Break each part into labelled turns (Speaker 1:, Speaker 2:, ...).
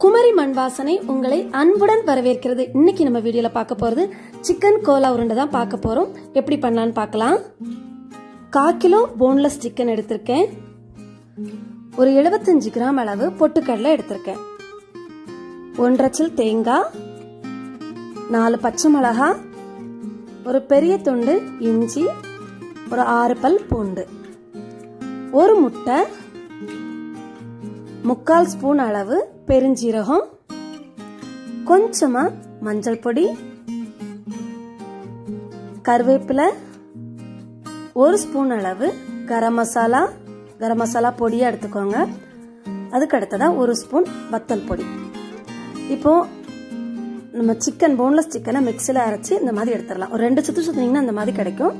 Speaker 1: குமரி மண் வாசனை உங்களை அன்புடன் வரவேற்கிறது. இன்னைக்கு நம்ம வீடியோல பார்க்க போறது சிக்கன் கோலா உருண்டை தான் பார்க்க போறோம். எப்படி பண்ணலாம்னு பார்க்கலாம். 1/4 கிலோ போன்லெஸ் சிக்கன் எடுத்திருக்கேன். ஒரு 75 கிராம் அளவு பொட்டுக்கடலை எடுத்திருக்கேன். 1/2 சில் தேங்காய், 4 பச்சை மிளகாய், ஒரு பெரிய துண்டு இஞ்சி, ஒரு 6 பல் பூண்டு, ஒரு முட்டை, 3/4 ஸ்பூன் அளவு பெருஞ்சீரகம், கொஞ்சமா மஞ்சள் பொடி, கருவேப்பிலை, 1 ஸ்பூன் அளவு கரம் மசாலா பொடியா எடுத்துக்கோங்க. அதுக்கு அடுத்ததா 1 ஸ்பூன் வத்தல் பொடி. இப்போ நம்ம சிக்கன் போன்லெஸ் சிக்கனை மிக்சில அரைச்சி இந்த மாதிரி எடுத்துடலாம். ஒரு 2 சுத்து சுத்தினீங்கன்னா இந்த மாதிரி கிடைக்கும்.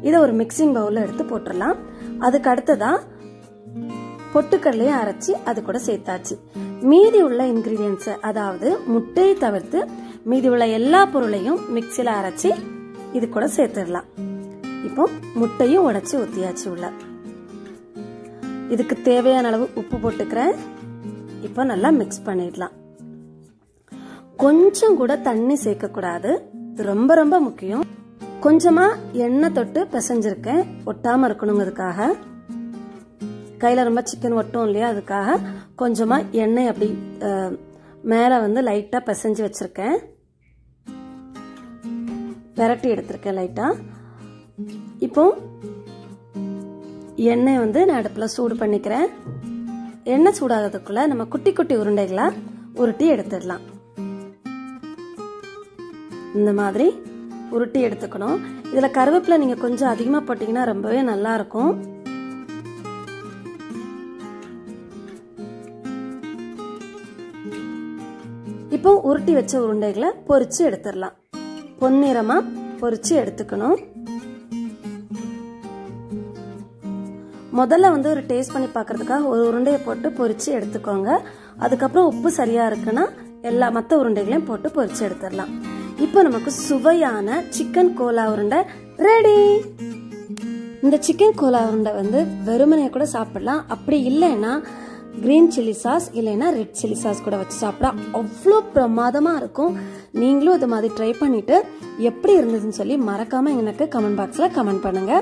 Speaker 1: இதை ஒரு மிக்சிங் பவுல்ல எடுத்து போட்டுடலாம். அதுக்கு அடுத்ததா பொட்டுக்கடலையும் அரைச்சி அது கூட சேர்த்தாச்சு. மீதி உள்ள இன்கிரீடியன்ஸ், அதாவது முட்டையை தவிர்த்து மீதி உள்ள எல்லா பொருளையும் மிக்சில அரைச்சி இது கூட சேர்த்துடலாம். இப்போ முட்டையும் உடைச்சு ஊத்தியாச்சு உள்ள. இதுக்கு தேவையான அளவு உப்பு போட்டுக்கிறேன். இப்போ நல்லா மிக்ஸ் பண்ணிடலாம். கொஞ்சம் கூட தண்ணி சேர்க்க கூடாது, இது ரொம்ப ரொம்ப முக்கியம். கொஞ்சமா எண்ணெய் தொட்டு பிசைஞ்சிருக்கேன், ஒட்டாம இருக்கணுங்கிறதுக்காக. கையில ரொம்ப சிக்கன் ஒட்டும் இல்லையா, அதுக்காக கொஞ்சமா எண்ணெய் அப்படி மேல வந்து லைட்டா பிசைஞ்சு வச்சிருக்கேன். பெரட்டி எடுத்திருக்கேன் லைட்டா. இப்போ எண்ணெய் வந்து நான் அடுப்புல சூடு பண்ணிக்கிறேன். எண்ணெய் சூடாகிறதுக்குள்ள நம்ம குட்டி குட்டி உருண்டைகளா உருட்டி எடுத்துடலாம். இந்த மாதிரி உருட்டி எடுத்துக்கணும். இதுல கருவேப்பிலை நீங்க கொஞ்சம் அதிகமா போட்டீங்கன்னா ரொம்பவே நல்லா இருக்கும். இப்போ உருட்டி வச்ச உருண்டைகளை பொரிச்சு எடுத்துடலாம். பொன்னிறமா பொரிச்சு எடுத்துக்கணும். முதல்ல வந்து ஒரு டேஸ்ட் பண்ணி பார்க்கறதுக்காக ஒரு உருண்டையை போட்டு பொரிச்சு எடுத்துக்கோங்க. அதுக்கப்புறம் உப்பு சரியா இருக்குன்னா எல்லா மற்ற உருண்டைகளையும் போட்டு பொரிச்சு எடுத்துடலாம். இப்போ நமக்கு சுவையான சிக்கன் கோலா உருண்டை ரெடி. இந்த சிக்கன் கோலா உருண்டை வந்து வெறுமனே கூட சாப்பிடலாம். அப்படி இல்லைன்னா கிரீன் சில்லி சாஸ் இல்லைன்னா ரெட் சில்லி சாஸ் கூட வச்சு சாப்பிடா அவ்வளோ பிரமாதமா இருக்கும். நீங்களும் இது மாதிரி ட்ரை பண்ணிட்டு எப்படி இருந்ததுன்னு சொல்லி மறக்காம எனக்கு கமெண்ட் பாக்ஸ்ல கமெண்ட் பண்ணுங்க.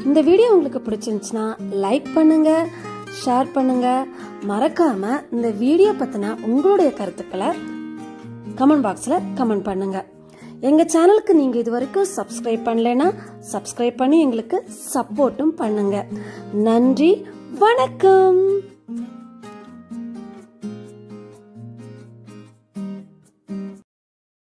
Speaker 1: இந்த வீடியோ உங்களுக்கு பிடிச்சிருந்துச்சுன்னா லைக் பண்ணுங்க, ஷேர் பண்ணுங்க. மறக்காம இந்த வீடியோ பத்தின உங்களுடைய கருத்துக்களை கமெண்ட் பாக்ஸ்ல கமெண்ட் பண்ணுங்க. எங்க சேனலுக்கு நீங்க இது வரைக்கும் சப்ஸ்கிரைப் பண்ணலைன்னா சப்ஸ்கிரைப் பண்ணி எங்களுக்கு சப்போர்ட்டும் பண்ணுங்க. நன்றி, வணக்கம்.